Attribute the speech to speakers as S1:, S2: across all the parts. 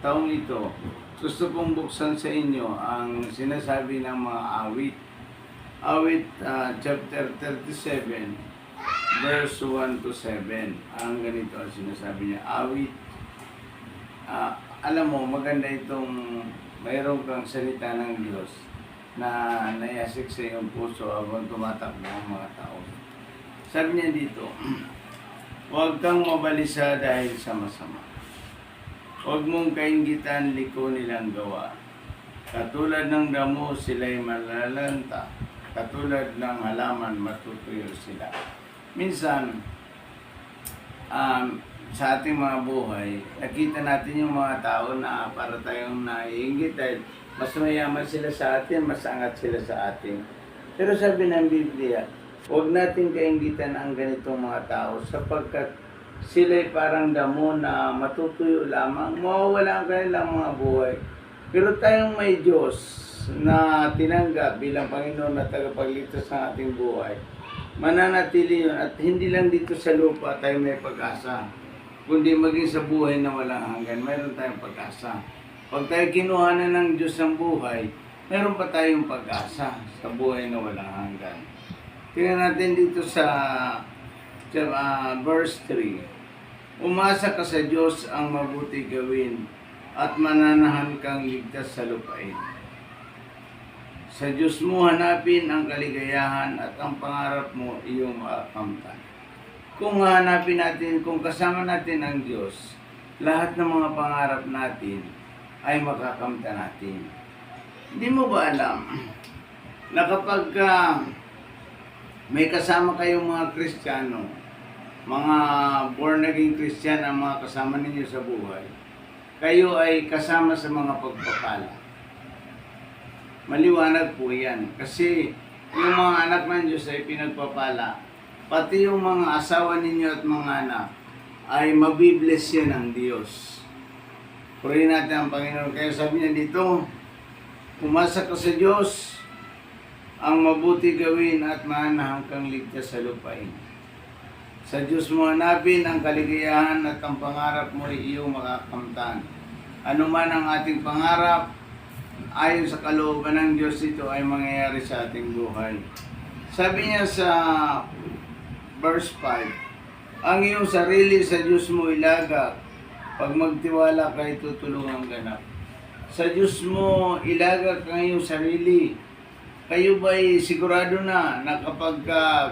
S1: taong ito, gusto kong buksan sa inyo ang sinasabi ng mga awit. Awit chapter 37, verse 1 to 7. Ang ganito ang sinasabi niya. Awit, alam mo, maganda itong mayroon kang salita ng Diyos na nayasik sa iyong puso habang tumatakbo ang mga tao. Sabi niya dito, huwag kang mabalisa dahil sa masama. Huwag mong kainggitan liko nilang gawa. Katulad ng damo sila'y malalanta. Katulad ng halaman matutuyo sila. Minsan, sa ating mga buhay, nakita natin yung mga tao na para tayong naiinggit dahil mas mayaman sila sa atin, mas angat sila sa atin. Pero sabi ng Biblia, huwag natin kainggitan ang ganitong mga tao sapagkat sila'y parang damo na matutuyo lamang, mawawala ang kanilang mga buhay. Pero tayong may Diyos na tinanggap bilang Panginoon na tagapagligtas ng ating buhay, mananatili yun at hindi lang dito sa lupa tayo may pag-asa, kundi maging sa buhay na walang hanggan, mayroon tayong pag-asa. Pag tayo kinuhanan ng Diyos ng buhay, mayroon pa tayong pag-asa sa buhay na walang hanggan. Tingnan natin dito sa verse 3. Umasa ka sa Diyos ang mabuti gawin at mananahan kang ligtas sa lupain. Sa Diyos mo hanapin ang kaligayahan at ang pangarap mo iyong makakamtan. Kung hanapin natin, kung kasama natin ang Diyos, lahat ng mga pangarap natin ay makakamtan natin. Hindi mo ba alam na kapag may kasama kayong mga Kristiyano, mga born-again Christian ang mga kasama ninyo sa buhay, kayo ay kasama sa mga pagpapala. Maliwanag po yan. Kasi yung mga anak ng Diyos ay pinagpapala. Pati yung mga asawa ninyo at mga anak ay mabibless yan ng Diyos. Purihin natin ang Panginoon. Kaya sabi niya dito, umasa ka sa Diyos, ang mabuti gawin at manahan kang ligtas sa lupain. Sa Diyos mo hanapin ang kaligayahan at ang pangarap mo ay iyong makakamtan. Ano man ang ating pangarap, ayon sa kalooban ng Diyos, ito ay mangyayari sa ating buhay. Sabi niya sa verse 5, ang iyong sarili sa Diyos mo ilagak, pag magtiwala ka tutulungan ganap. Sa Diyos mo ilagak ang iyong sarili. Kayo ba'y sigurado na kapag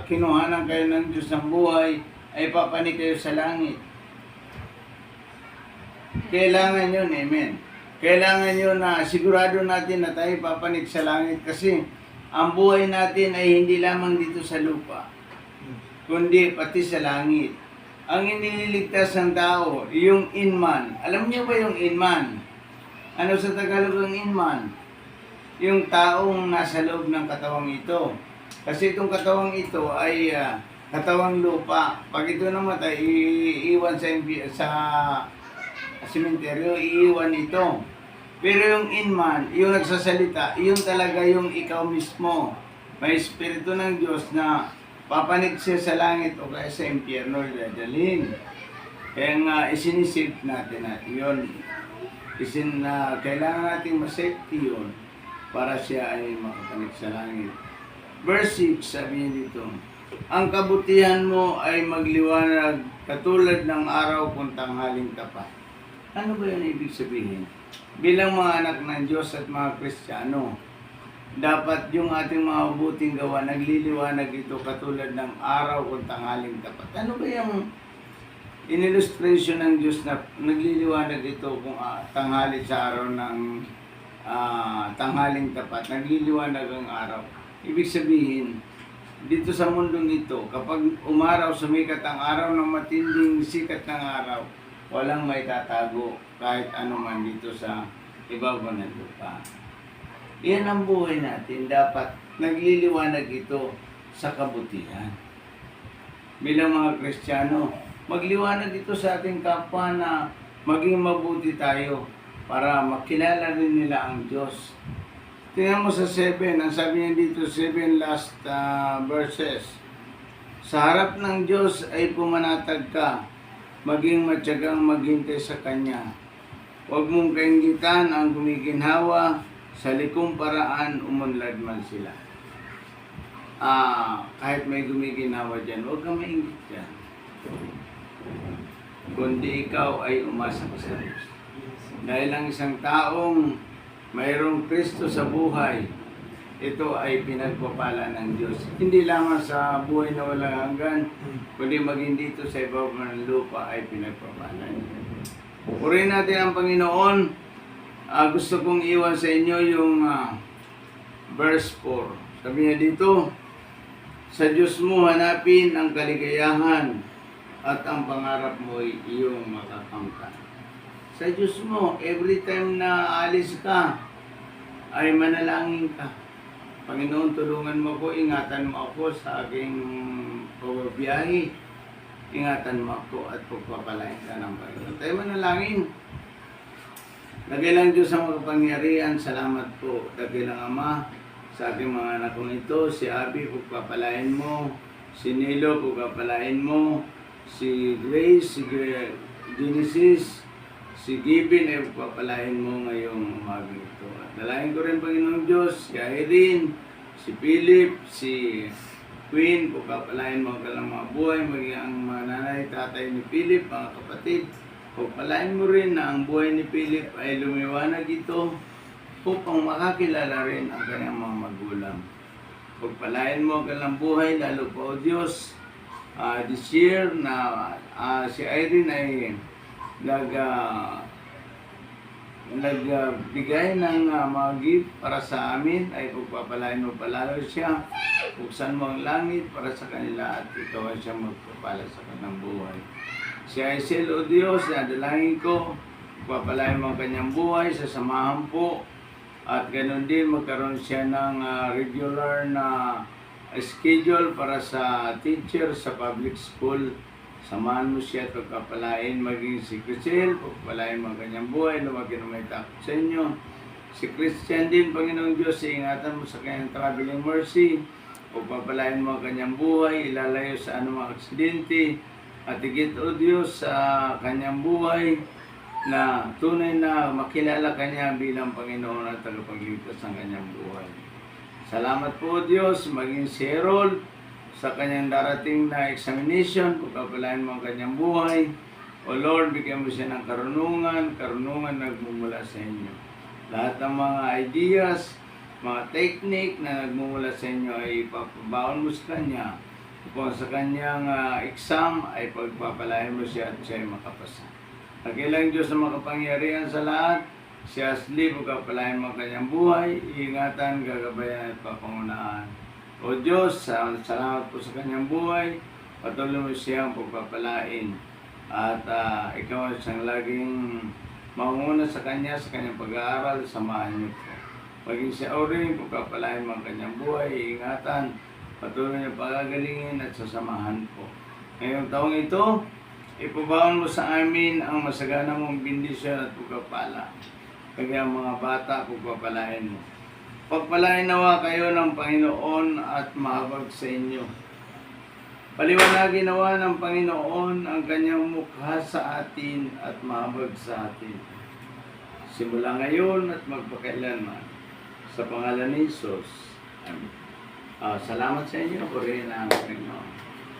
S1: kinuhanan kayo ng Diyos ng buhay, ay papanik kayo sa langit? Kailangan yun, amen. Kailangan yun na sigurado natin na tayo papanik sa langit kasi ang buhay natin ay hindi lamang dito sa lupa, kundi pati sa langit. Ang iniligtas ng tao, yung inman. Alam niyo ba yung inman? Ano sa Tagalog ang inman? Yung taong nasa loob ng katawang ito. Kasi itong katawang ito ay katawang lupa. Pag ito namatay, iiwan sa sementeryo, iiwan ito. Pero yung inman, yung nagsasalita, yun talaga yung ikaw mismo. May Espiritu ng Diyos na papanik siya sa langit o kaya sa impyerno dadalhin. Kaya nga isinisave natin yun. Kailangan natin masafety yun para siya ay makapanik sa langit. Verse 6, sabi niya dito, ang kabutihan mo ay magliwanag katulad ng araw kung tanghaling tapat. Ano ba yun ibig sabihin? Bilang mga anak ng Diyos at mga Kristiyano, dapat yung ating mga mabuting gawa nagliliwanag ito katulad ng araw kung tanghaling tapat. Ano ba yung in-illustration ng Diyos na nagliliwanag ito kung tanghali sa araw ng tanghaling tapat, nagliliwanag ang araw? Ibig sabihin, dito sa mundong ito, kapag umaraw, sumikat ang araw ng matinding sikat ng araw, walang may tatago kahit ano man dito sa ibabaw ng lupa. Yan ang buhay natin. Dapat nagliliwanag ito sa kabutihan. Bilang mga Kristiyano, magliwanag ito sa ating kapwa na maging mabuti tayo para makilala rin nila ang Diyos. Tingnan mo sa 7, ang sabi niya dito, 7 last verses. Sa harap ng Diyos ay pumanatag ka, maging matyagang maghintay sa Kanya. Huwag mong kainggitan ang gumiginhawa, sa likong paraan umunlad man sila. Kahit may gumiginhawa dyan, huwag kang mainggit dyan. Kundi ikaw ay umasa sa Diyos. Dahil ang isang taong mayroong Kristo sa buhay, ito ay pinagpapala ng Diyos. Hindi lamang sa buhay na walang hanggan, kundi maging dito sa ibabaw ng lupa ay pinagpapala niya. Purihin natin ang Panginoon. Gusto kong iwan sa inyo yung verse 4. Sabi niya dito, sa Diyos mo hanapin ang kaligayahan at ang pangarap mo ay iyong makakamtan. Sa Diyos mo, every time na alis ka, ay manalangin ka. Panginoon, tulungan mo ko, ingatan mo ako sa aking pagbabiyahe. Ingatan mo ako at pagpapalain ka ng Panginoon. Tayo manalangin. Dakilang Diyos ang makapangyarihan, salamat po. Dakilang Ama, sa aking mga anak kong ito, si Abby, pagpapalain mo. Si Nilo, pagpapalain mo. Si Grace, si Genesis, si Gibbon, ay pagpapalain mo ngayong umaga ito. At dalangin ko rin, Panginoong Diyos, si Irene, si Philip, si Queen, pagpapalain mo ka lang mga buhay, maging ang mga nanay, tatay ni Philip, mga kapatid. Pagpalain mo rin na ang buhay ni Philip ay lumiwanag ito upang makakilala rin ang kanyang mga magulang. Pagpalain mo ka lang buhay, lalo po, O Diyos, this year na si Irene ay nagbigay ng mga gift para sa amin, ay pagpapalain mo palalo siya. Buksan mo ang langit para sa kanila at ikaw ay siya magpapala sa kanyang buhay. Si Aisel, O Diyos, nadalangin ko, pagpapalain mo ang kanyang buhay sa samahan po. At ganoon din, magkaroon siya ng regular na schedule para sa teacher sa public school. Samahan mo siya at pagpapalain, maging si Crisel, pagpapalain mo ang kanyang buhay, lumaki na may takot sa inyo. Si Christian din, Panginoong Diyos, ingatan mo sa kanyang traveling mercy, pagpapalain mo ang kanyang buhay, ilalayo sa anumang aksidente, at higit, O Diyos, sa kanyang buhay, na tunay na makilala kanya bilang Panginoon at tagapagligtas ng kanyang buhay. Salamat po, Diyos, maging si Harold sa kanyang darating na examination, pagpapalain mo ang kanyang buhay. O Lord, bigyan mo siya ng karunungan nagmumula sa inyo. Lahat ng mga ideas, mga technique na nagmumula sa inyo ay ipapabaon mo sa kanya. Upang sa kanyang exam ay pagpapalain mo siya at siya ay makapasa. Dakilang Diyos na makapangyarihan sa lahat, si Ashley, pagpapalain mo ang kanyang buhay, iingatan, gagabayan at papangunahan. O Diyos, salamat po sa kanyang buhay, patuloy mo siyang pagpapalain. At ikaw ay siyang laging manguna sa kanya, sa kanyang pag-aaral, samahan niyo po. Maging si Auring, pagpapalain mo ang kanyang buhay, iingatan, patuloy niyo pagagalingin at sasamahan po. Ngayong taong ito, ipabaon mo sa amin ang masagana mong bendisyon at pagpapala. Kaya mga bata, pagpapalain mo. Pagpalain nawa kayo ng Panginoon at mahabag sa inyo. Paliwanagin nawa ng Panginoon ang kanyang mukha sa atin at mahabag sa atin. Simula ngayon at magpakailanman. Sa pangalan ni Jesus. Amen. Salamat sa inyo. Purihin ang Panginoon.